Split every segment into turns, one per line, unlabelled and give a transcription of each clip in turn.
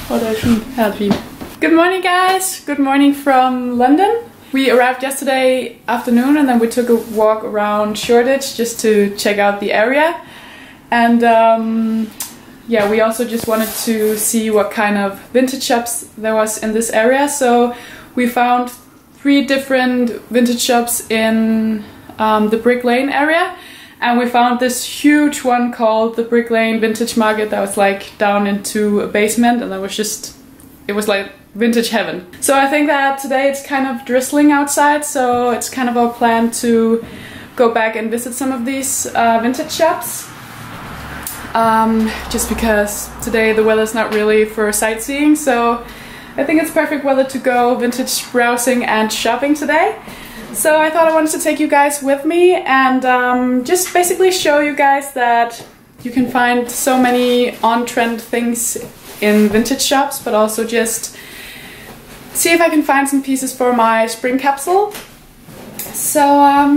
Good morning, guys. Good morning from London. We arrived yesterday afternoon and then we took a walk around Shoreditch just to check out the area. And yeah, we also just wanted to see what kind of vintage shops there was in this area. So we found 3 different vintage shops in the Brick Lane area. And we found this huge one called the Brick Lane Vintage Market that was like down into a basement, and it was like vintage heaven. So I think that today it's kind of drizzling outside, so it's kind of our plan to go back and visit some of these vintage shops. Just because today the weather's not really for sightseeing, so I think it's perfect weather to go vintage browsing and shopping today. So I thought I wanted to take you guys with me and just basically show you guys that you can find so many on-trend things in vintage shops, but also just see if I can find some pieces for my spring capsule. So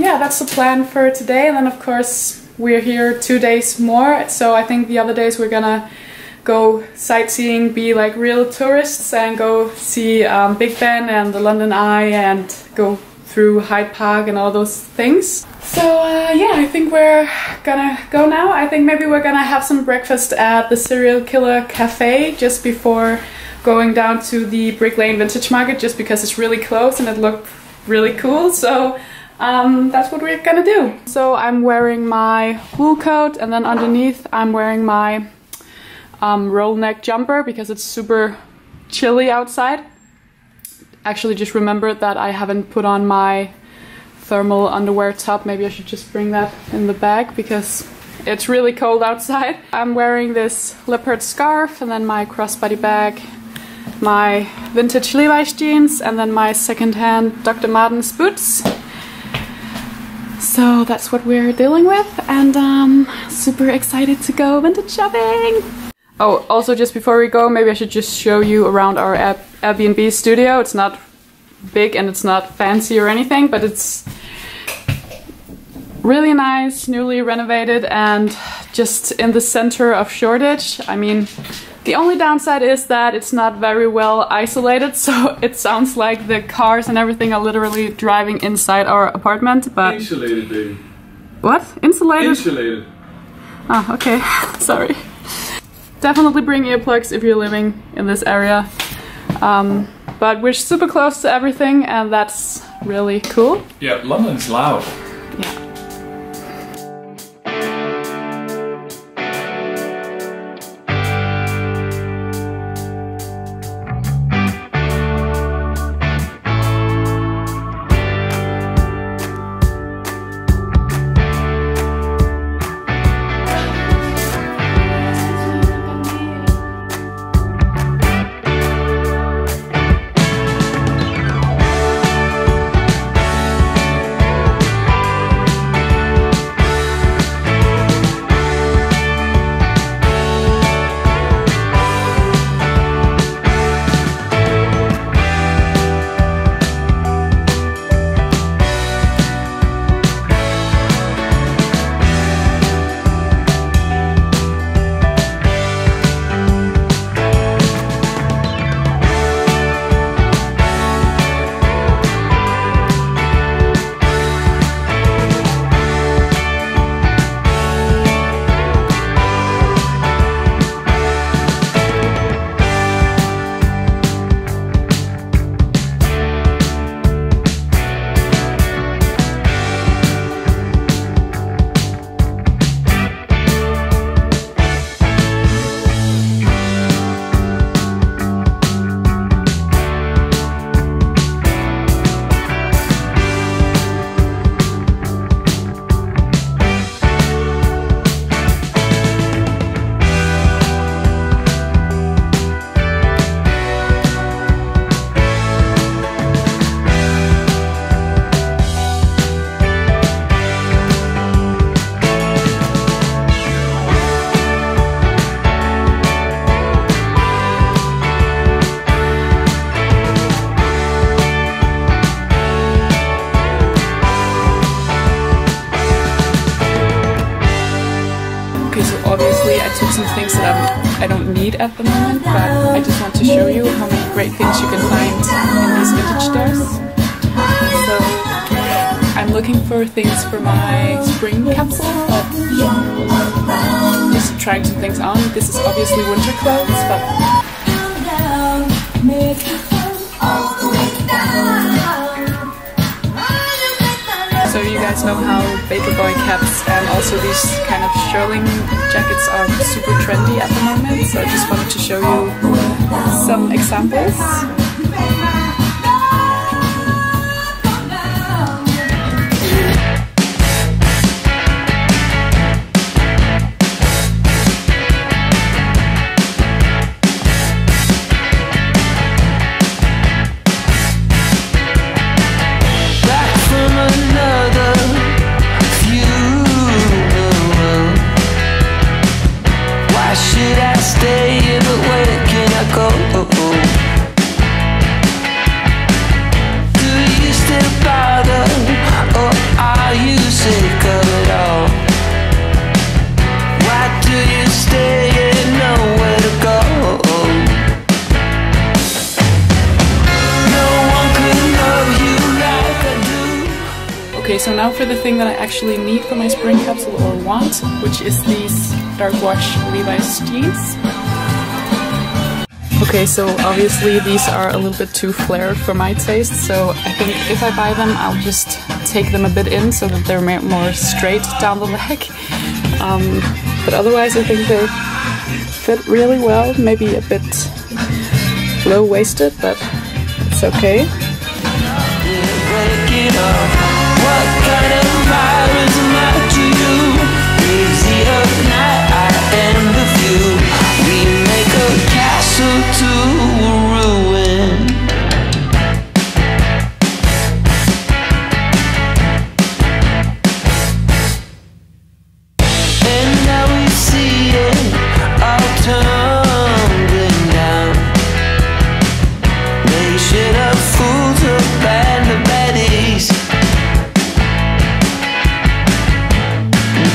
yeah, that's the plan for today. And then of course we're here 2 days more, so I think the other days we're gonna go sightseeing, be like real tourists and go see Big Ben and the London Eye and go through Hyde Park and all those things. So yeah, I think we're gonna go now. I think maybe we're gonna have some breakfast at the Serial Killer Cafe just before going down to the Brick Lane Vintage Market, just because it's really close and it looked really cool. So that's what we're gonna do. So I'm wearing my wool coat and then underneath I'm wearing my roll neck jumper because it's super chilly outside. Actually just remembered that I haven't put on my thermal underwear top. Maybe I should just bring that in the bag because it's really cold outside. I'm wearing this leopard scarf and then my crossbody bag, my vintage Levi's jeans and then my secondhand Dr. Martens boots. So that's what we're dealing with, and super excited to go vintage shopping. Oh, also just before we go, maybe I should just show you around our Airbnb studio. It's not big and it's not fancy or anything, but it's really nice, newly renovated and just in the center of Shoreditch. I mean, the only downside is that it's not very well isolated, so it sounds like the cars and everything are literally driving inside our apartment, but...
Insulated, baby.
What? Insulated?
Insulated.
Oh, okay. Sorry. Definitely bring earplugs if you're living in this area. But we're super close to everything and that's really cool.
Yeah, London's loud.
Yeah. obviously I took some things that I don't need at the moment, but I just want to great things you can find in these vintage stores. So I'm looking for things for my spring capsule, but just trying some things on. This is obviously winter clothes, but so you guys know how baker boy caps and also these kind of shearling jackets are super trendy at the moment, so I just wanted to show you some examples. Okay, so now for the thing that I actually need for my spring capsule or want, which is these dark wash Levi's jeans. Okay, so obviously these are a little bit too flared for my taste, so I think if I buy them I'll just take them a bit in so that they're more straight down the leg. But otherwise I think they fit really well, maybe a bit low-waisted, but it's okay.
What kind of virus am I to you? Busy of night, I am the view. We make a castle to ruin. And now we see it all tumbling down. Nation of fools, a band of baddies.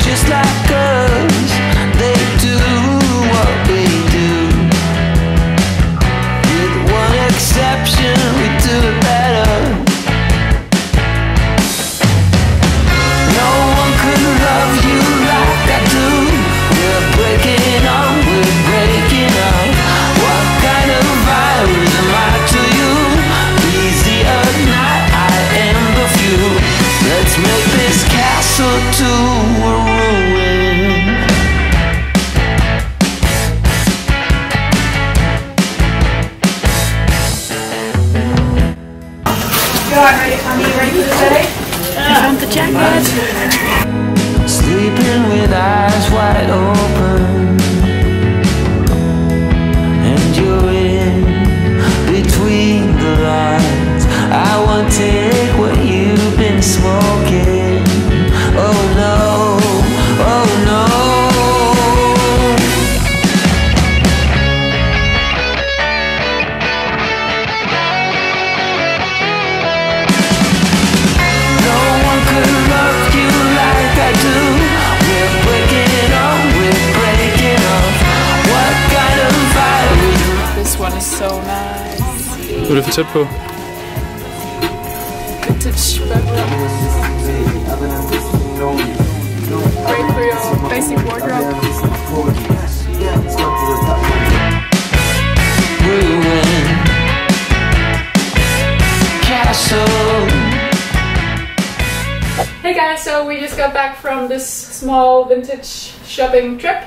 Just like us, they do what we do. With one exception, we do it better. No one could love you like I do. We're breaking on, we're breaking up. What kind of virus am I to you? Easy at night, I am the few. Let's make this castle to a ruin.
Ready for the day? I found the jacket.
Sleeping with eyes wide open, and you're in between the lines. I won't take what you've been smoking. Oh no, oh no. No one could love you like I do. We're breaking up, we're breaking up. What kind of virus?
This one is so nice.
Hvad er det for tæt på?
Vintage fabric. Great for your basic wardrobe.
Ruin castle.
Hey guys, so we just got back from this small vintage shopping trip,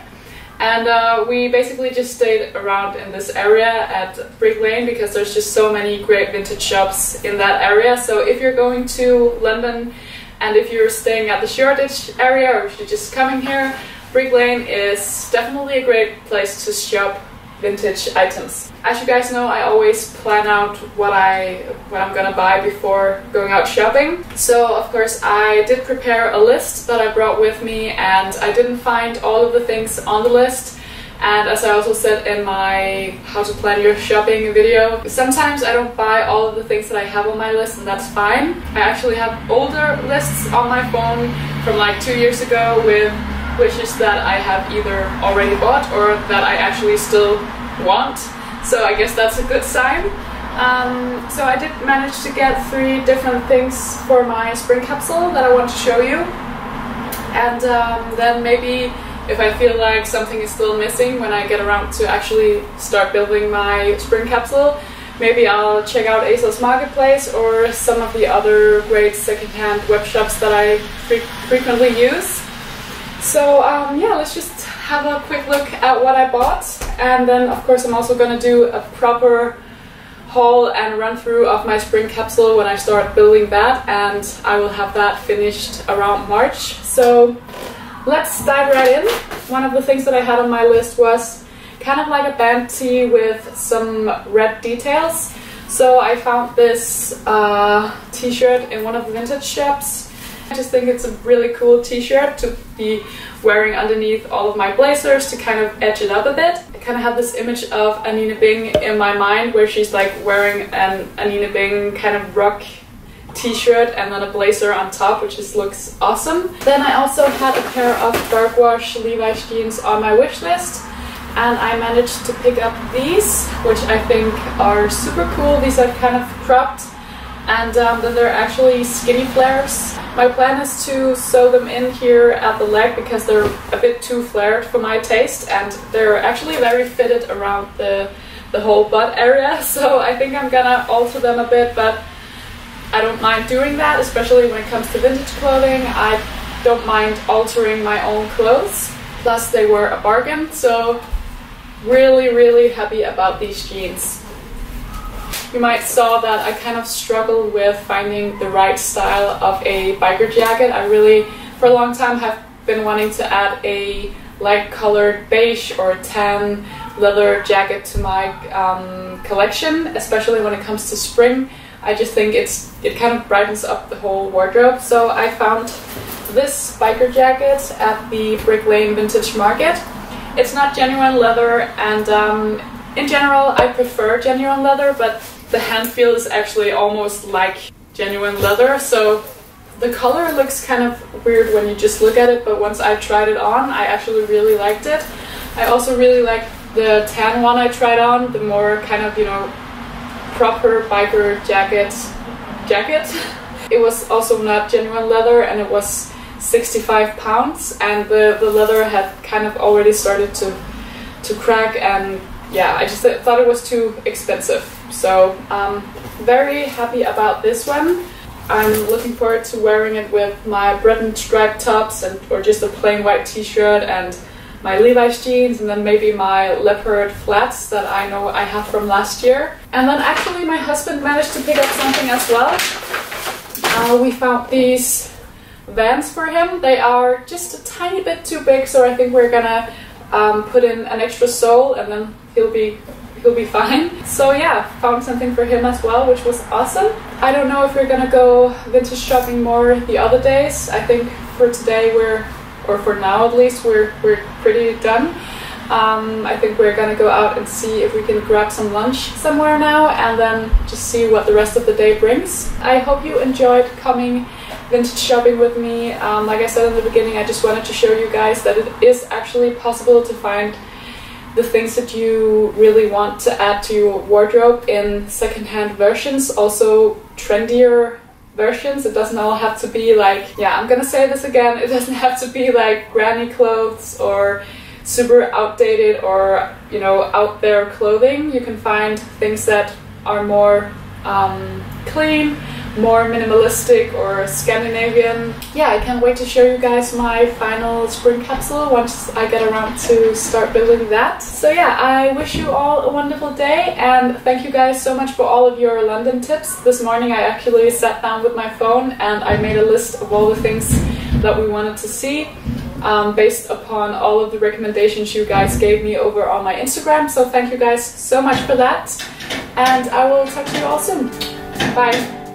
and we basically just stayed around in this area at Brick Lane because there's just so many great vintage shops in that area. So if you're going to London and if you're staying at the Shoreditch area or if you're just coming here, Brick Lane is definitely a great place to shop vintage items. As you guys know, I always plan out what I'm gonna buy before going out shopping. So of course I did prepare a list that I brought with me, and I didn't find all of the things on the list. And as I also said in my how to plan your shopping video, sometimes I don't buy all of the things that I have on my list, and that's fine. I actually have older lists on my phone from like 2 years ago with wishes that I have either already bought or that I actually still want. So I guess that's a good sign. So I did manage to get 3 different things for my spring capsule that I want to show you. And then maybe if I feel like something is still missing when I get around to actually start building my spring capsule, maybe I'll check out ASOS Marketplace or some of the other great secondhand web shops that I frequently use. So yeah, let's just have a quick look at what I bought. And then of course I'm also going to do a proper haul and run through of my spring capsule when I start building that, and I will have that finished around March. So let's dive right in. One of the things that I had on my list was kind of like a band tee with some red details. So I found this t-shirt in one of the vintage shops. I just think it's a really cool t-shirt to be wearing underneath all of my blazers to kind of edge it up a bit. I kind of have this image of Anine Bing in my mind where she's like wearing an Anine Bing kind of rock t-shirt and then a blazer on top, which just looks awesome. Then I also had a pair of dark wash Levi's jeans on my wish list, and I managed to pick up these, which I think are super cool. These are kind of cropped, and then they're actually skinny flares. My plan is to sew them in here at the leg because they're a bit too flared for my taste, and they're actually very fitted around the whole butt area. So I think I'm gonna alter them a bit, but I don't mind doing that, especially when it comes to vintage clothing. I don't mind altering my own clothes. Plus they were a bargain, so really happy about these jeans. You might saw that I kind of struggled with finding the right style of a biker jacket. I really, for a long time, have been wanting to add a light colored beige or tan leather jacket to my collection, especially when it comes to spring. I just think it kind of brightens up the whole wardrobe. So I found this biker jacket at the Brick Lane Vintage Market. It's not genuine leather, and in general I prefer genuine leather, but the hand feel is actually almost like genuine leather. So the color looks kind of weird when you just look at it, but once I tried it on, I actually really liked it. I also really liked the tan one I tried on, the more kind of, you know, proper biker jacket. It was also not genuine leather, and it was 65 pounds, and the leather had kind of already started to crack, and yeah, I just thought it was too expensive. So very happy about this one. I'm looking forward to wearing it with my Breton striped tops or just a plain white t-shirt and my Levi's jeans, and then maybe my leopard flats that I know I have from last year. And then actually my husband managed to pick up something as well. We found these Vans for him. They are just a tiny bit too big, so I think we're gonna put in an extra sole and then he'll be fine. So yeah, found something for him as well, which was awesome. I don't know if we're gonna go vintage shopping more the other days. I think for today or for now at least, we're pretty done. I think we're gonna go out and see if we can grab some lunch somewhere now, and then just see what the rest of the day brings. I hope you enjoyed coming vintage shopping with me. Like I said in the beginning, I just wanted to show you guys that it is actually possible to find the things that you really want to add to your wardrobe in secondhand versions, also trendier versions. It doesn't all have to be like, yeah, I'm gonna say this again, it doesn't have to be like granny clothes or super outdated or, you know, out there clothing. You can find things that are more clean, more minimalistic or Scandinavian. Yeah, I can't wait to show you guys my final spring capsule once I get around to start building that. So yeah, I wish you all a wonderful day, and thank you guys so much for all of your London tips. This morning I actually sat down with my phone and I made a list of all the things that we wanted to see based upon all of the recommendations you guys gave me over on my Instagram. So thank you guys so much for that, and I will talk to you all soon. Bye.